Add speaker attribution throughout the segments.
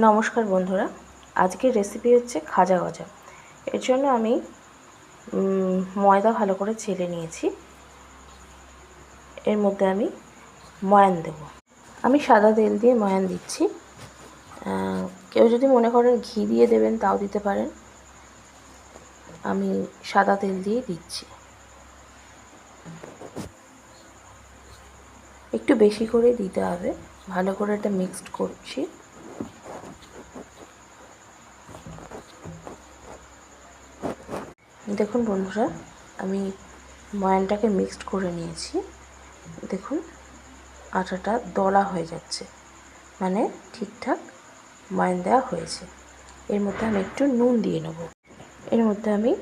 Speaker 1: নমস্কার বন্ধুরা, আজকের রেসিপি হচ্ছে খাজা গজা। এর জন্য আমি ময়দা ভালো করে চেলে নিয়েছি। এর মধ্যে আমি ময়ান দেব। আমি সাদা তেল দিয়ে ময়ান দিচ্ছি। কেউ যদি মনে করেন ঘি দিয়ে দেবেন তাও দিতে পারেন। আমি সাদা তেল দিয়ে দিচ্ছি। একটু বেশি করে দিতে হবে। ভালো করে এটা মিক্সড করছি। দেখুন বন্ধুরা, আমি ময়ানটাকে মিক্সড করে নিয়েছি। দেখুন আটাটা দলা হয়ে যাচ্ছে, মানে ঠিকঠাক ময়ান দেওয়া হয়েছে। এর মধ্যে আমি একটু নুন দিয়ে নেব। এর মধ্যে আমি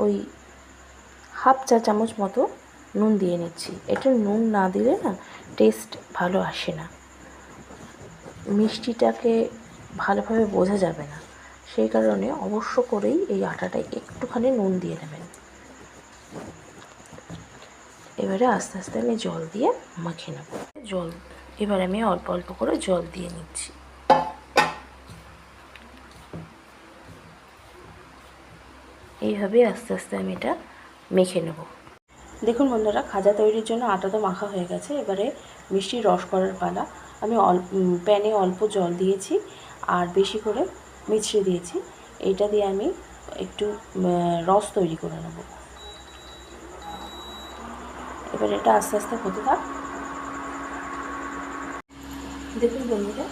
Speaker 1: ওই হাফ চা চামচ মতো নুন দিয়ে নিচ্ছি। এটা নুন না দিলে না টেস্ট ভালো আসে না, মিষ্টিটাকে ভালোভাবে বোঝা যাবে না। সেই কারণে অবশ্য করেই এই আটাটায় একটুখানি নুন দিয়ে নেবেন। এবারে আস্তে আস্তে আমি জল দিয়ে মাখিয়ে নেব। এবার আমি অল্প অল্প করে জল দিয়ে নিচ্ছি। এইভাবে আস্তে আস্তে আমি এটা মেখে নেব। দেখুন বন্ধুরা, খাজা তৈরির জন্য আটা তো মাখা হয়ে গেছে। এবারে মিষ্টির রস করার পালা। আমি প্যানে অল্প জল দিয়েছি আর বেশি করে মিছরি দিয়েছি। এইটা দিয়ে আমি একটু রস তৈরি করে নেব। এবার এটা আস্তে আস্তে হতে থাক। দেখুন বন্ধুরা,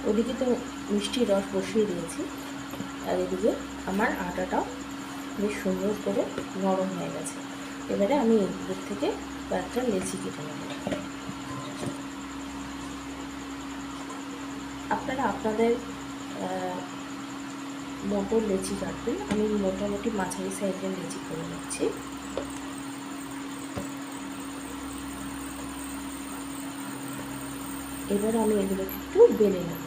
Speaker 1: ওদিকে তো মিষ্টির রস বসিয়ে দিয়েছি আর এদিকে আমার আটাটাও বেশ সুন্দর করে নরম হয়ে গেছে। এবারে আমি এর থেকে কয়েকটা লেচি কেটে নেব। আপনারা আপনাদের মতো লেচি কাটবেন। আমি মোটামুটি মাঝারি সাইজের লেচি করে নিচ্ছি। এবার আমি এগুলোকে একটু বেলে নেব।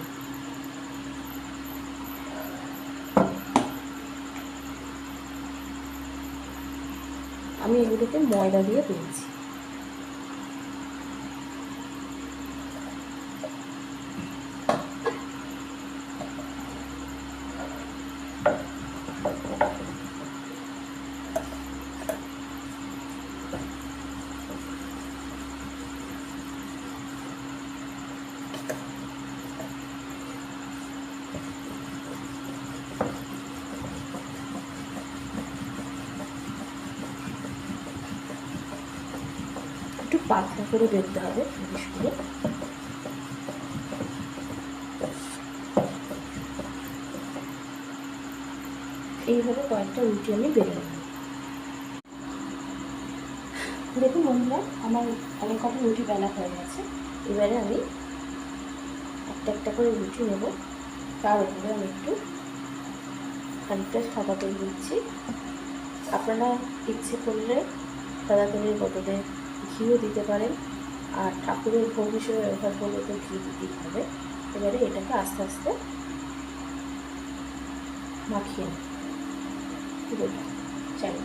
Speaker 1: আমি এগুলোকে ময়দা দিয়ে বেলছি। একটু পাতলা করে বেলতে হবে, বিশেষ করে। এইভাবে কয়েকটা রুটি আমি বেলে নেব। দেখুন বন্ধুরা, আমার অনেক কটা রুটি বেলা হয়ে গেছে। এবারে আমি একটা একটা করে রুটি নেব। তার উপরে আমি একটু খানিকটা সাদা তেল দিচ্ছি। আপনারা ইচ্ছে করলে সাদা তেলের বদলে ঘিও দিতে পারেন, আর ঠাকুরের ভোগ হিসেবে ব্যবহার করলে তো ঘি দিতেই হবে। এবারে এটাকে আস্তে আস্তে মাখিয়ে নেব চাই।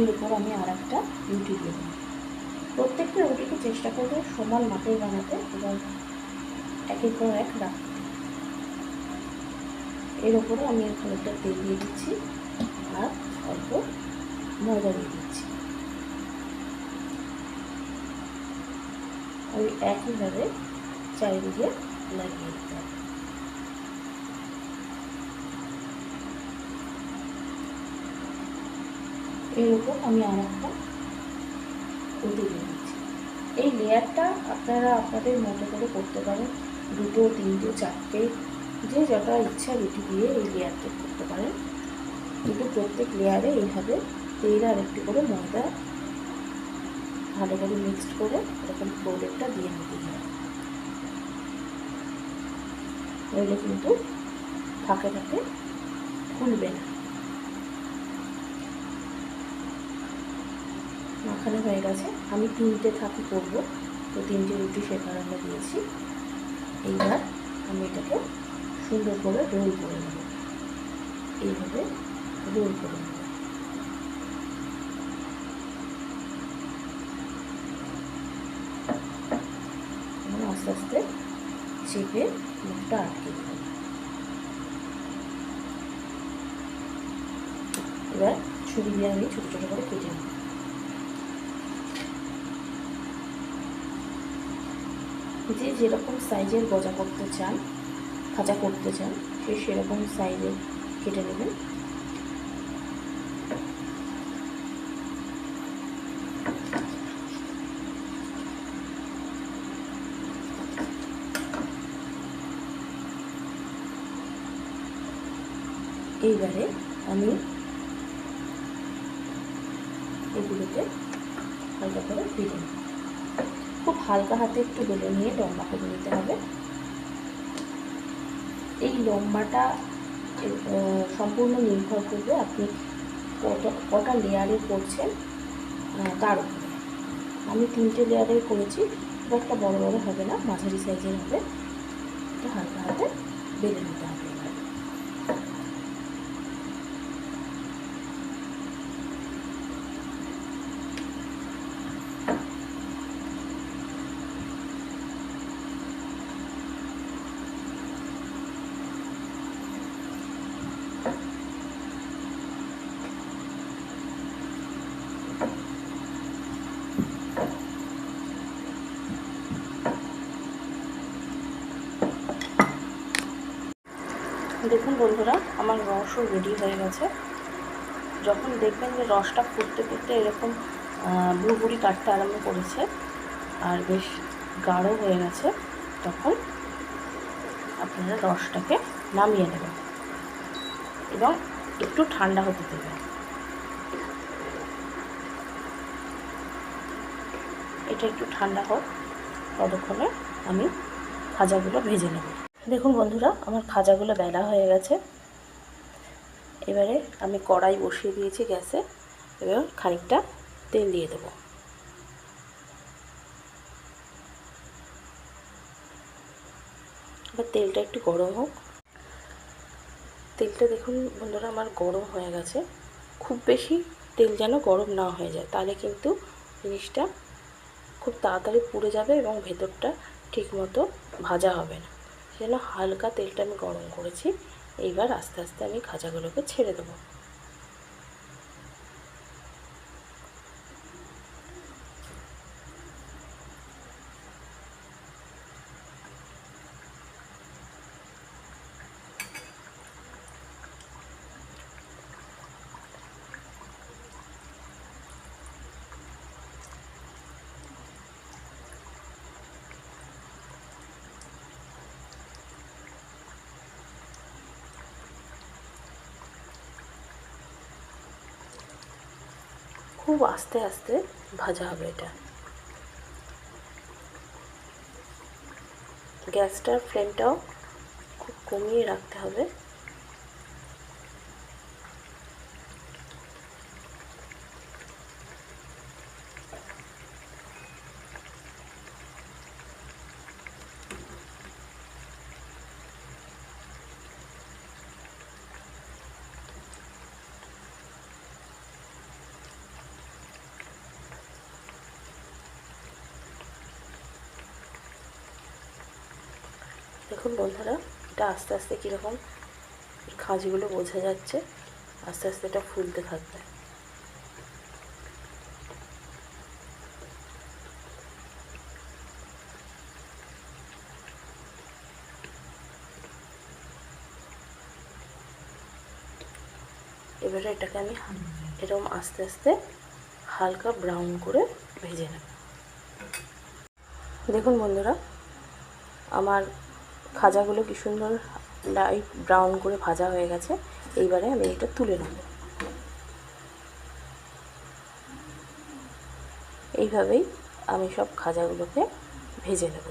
Speaker 1: এর উপর আমি আর একটা রুটি দেব। প্রত্যেকটা রুটিকে চেষ্টা করবো সমান মাপের বানাতে এবং একের পর এক রাখতে। এর উপরে আমি খানিকটা তেল দিয়ে দিচ্ছি আর অল্প ময়দা দিয়ে দিচ্ছি। আমি একইভাবে চারিদিকে লাগিয়ে দিতে হবে। এর উপর আমি আর একটা রুটি দিয়ে দিচ্ছি। এই লেয়ারটা আপনারা আপনাদের মতো করে করতে পারেন। দুটো, তিনটে, চারটে, যে যটা ইচ্ছা রুটি দিয়ে এই লেয়ারটা করতে পারেন। কিন্তু প্রত্যেক লেয়ারে এইভাবে তেল আর একটু করে ময়দা ভালো করে মিক্সড করে এরকম প্রোডাক্টটা দিয়ে নিতে হবে। নইলে কিন্তু থাকে থাকে ফুলবে না। মাখানো হয়ে গেছে। আমি 3টে থাকি করব, তো 3টে রুটি সে কারণে দিয়েছি। এইবার আমি এটাকে সুন্দর করে রোল করে নেব, এইভাবে রোল করে নেব। আস্তে আস্তে চেপে মুখটা আটকে দেব। এবার ছুরি দিয়ে আমি ছোটো ছোটো করে কেটে নেব। যে যেরকম সাইজের গজা করতে চান, ভাজা করতে চান, সে সেরকম সাইজের কেটে নেবেন। এইবারে আমি এগুলোকে হালকা করে বেলে নেব। খুব হালকা হাতে একটু বেলে নিয়ে লম্বা করে নিতে হবে। এই লম্বাটা সম্পূর্ণ নির্ভর করবে আপনি কটা লেয়ারে করছেন তার উপরে। আমি 3টে লেয়ারে করেছি, খুব একটা বড় বড় হবে না, মাঝারি সাইজের হবে। এটা হালকা হাতে বেলে নিতে হবে। দেখুন বন্ধুরা, আমার রসও রেডি হয়ে গেছে। যখন দেখবেন যে রসটা ফুটতে ফুটতে এরকম বুড়বুড়ি কাটতে আরম্ভ করেছে আর বেশ গাঢ় হয়ে গেছে, তখন আপনারা রসটাকে নামিয়ে নেবেন এবং একটু ঠান্ডা হতে দেবেন। এটা একটু ঠান্ডা হোক, ততক্ষণে আমি খাজাগুলো ভেজে নেব। দেখুন বন্ধুরা, আমার খাজাগুলো বেলা হয়ে গেছে। এবারে আমি কড়াই বসিয়ে দিয়েছি গ্যাসে, এবার খানিকটা তেল দিয়ে দেব। এবার তেলটা একটু গরম হোক। তেলটা দেখুন বন্ধুরা আমার গরম হয়ে গেছে। খুব বেশি তেল যেন গরম না হয়ে যায়, তাহলে কিন্তু জিনিসটা খুব তাড়াতাড়ি পুড়ে যাবে এবং ভেতরটা ঠিকমতো ভাজা হবে না। সেজন্য হালকা তেলটা আমি গরম করেছি। এইবার আস্তে আস্তে আমি খাজাগুলোকে ছেড়ে দেবো। খুব আস্তে আস্তে ভাজা হবে এটা। গ্যাসটার ফ্লেমটাও খুব কমিয়ে রাখতে হবে। দেখুন বন্ধুরা, এটা আস্তে আস্তে কীরকম খাঁজগুলো বোঝা যাচ্ছে, আস্তে আস্তে এটা ফুলতে থাকবে। এবারে এটাকে আমি এরকম আস্তে আস্তে হালকা ব্রাউন করে ভেজে নেব। দেখুন বন্ধুরা, আমার খাজাগুলো কি সুন্দর লাইট ব্রাউন করে ভাজা হয়ে গেছে। এইবারে আমি এটা তুলে নেব। এইভাবেই আমি সব খাজাগুলোকে ভেজে নেব।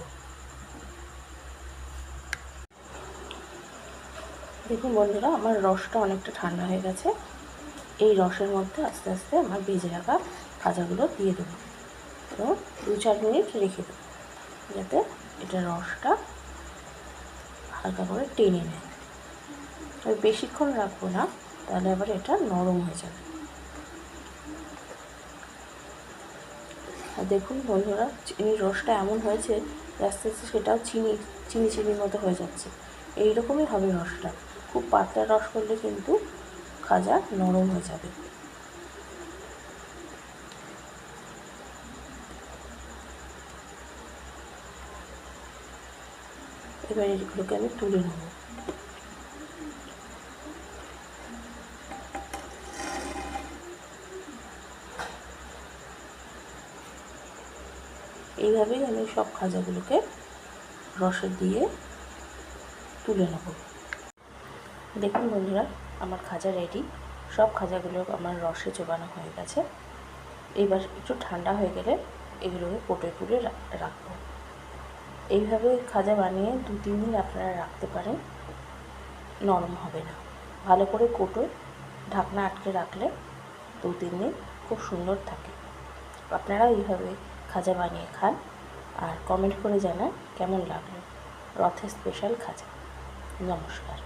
Speaker 1: দেখুন বন্ধুরা, আমার রসটা অনেকটা ঠান্ডা হয়ে গেছে। এই রসের মধ্যে আস্তে আস্তে আমার ভেজে রাখা খাজাগুলো দিয়ে দেবো এবং 2-4 মিনিট রেখে দেবো যাতে এটা রসটা হালকা করে টেনে নেয়। তবে বেশিক্ষণ রাখবো না, তাহলে আবার এটা নরম হয়ে যাবে। আর দেখুন বন্ধুরা, চিনির রসটা এমন হয়েছে আস্তে আস্তে সেটাও চিনির মতো হয়ে যাচ্ছে। এই রকমই হবে রসটা। খুব পাতলা রস করলে কিন্তু খাজা নরম হয়ে যাবে। এবার এগুলোকে আমি তুলে নেব। এইভাবেই আমি সব খাজাগুলোকে রসে দিয়ে তুলে নেব। দেখুন বন্ধুরা, আমার খাজা রেডি। সব খাজাগুলো আমার রসে চোবানো হয়ে গেছে। এবার একটু ঠান্ডা হয়ে গেলে এগুলোকে কোটোয় তুলে রাখবো। এইভাবে খাজা বানিয়ে 2-3 দিন আপনারা রাখতে পারেন, নরম হবে না। ভালো করে কোটোয় ঢাকনা আটকে রাখলে 2-3 দিন খুব সুন্দর থাকে। আপনারা এইভাবে খাজা বানিয়ে খান আর কমেন্ট করে জানান কেমন লাগলো রথের স্পেশাল খাজা। নমস্কার।